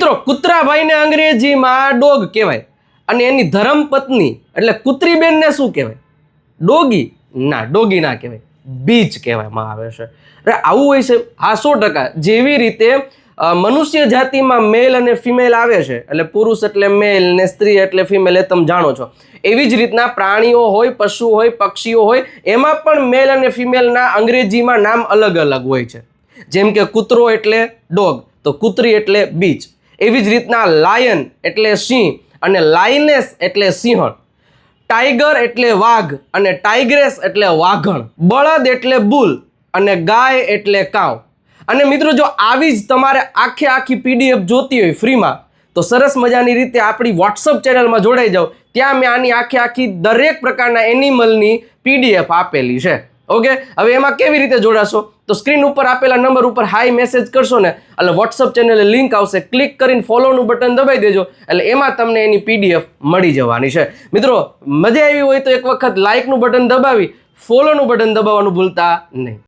મિત્રો કૂતરાભાઈને અંગ્રેજીમાં ડોગ કહેવાય અને એની ધર્મપત્ની એટલે કૂતરીબેનને શું કહેવાય? ડોગી? ના, ડોગી ના કહેવાય, બીચ કહેવામાં આવે છે. અરે આવું હોય છે? હા, 100%. જેવી રીતે મનુષ્ય જાતિમાં મેલ અને ફિમેલ આવે છે, એટલે પુરુષ એટલે મેલ ને સ્ત્રી એટલે ફિમેલ, એ તમે જાણો છો. એવી જ રીતના પ્રાણીઓ હોય, પશુ હોય, પક્ષીઓ હોય, એમાં પણ મેલ અને ફિમેલના અંગ્રેજીમાં નામ અલગ અલગ હોય છે. જેમ કે કૂતરો એટલે ડોગ, તો કૂતરી એટલે બીચ. એવી જ રીતના લાયન એટલે સિંહ અને લાયનેસ એટલે સિંહણ. ટાઈગર એટલે વાઘ અને ટાઈગ્રેસ એટલે વાઘણ. બળદ એટલે બુલ અને ગાય એટલે કાવ. અને મિત્રો જો આવી જ તમારે આખી પીડીએફ જોતી હોય ફ્રીમાં, તો સરસ મજાની રીતે આપણી વોટ્સઅપ ચેનલમાં જોડાઈ જાઓ. ત્યાં મેં આની આખી દરેક પ્રકારના એનિમલની પીડીએફ આપેલી છે. ઓકે, હવે એમાં કેવી રીતે જોડાશો? તો સ્ક્રીન ઉપર આપેલા નંબર ઉપર હાઈ મેસેજ કરશો ને, એટલે વોટ્સઅપ ચેનલે લિંક આવશે, ક્લિક કરીને ફોલોનું બટન દબાઈ દેજો, એટલે એમાં તમને એની પીડીએફ મળી જવાની છે. મિત્રો મજા આવી હોય તો એક વખત લાઇકનું બટન દબાવી ફોલોનું બટન દબાવવાનું ભૂલતા નહીં.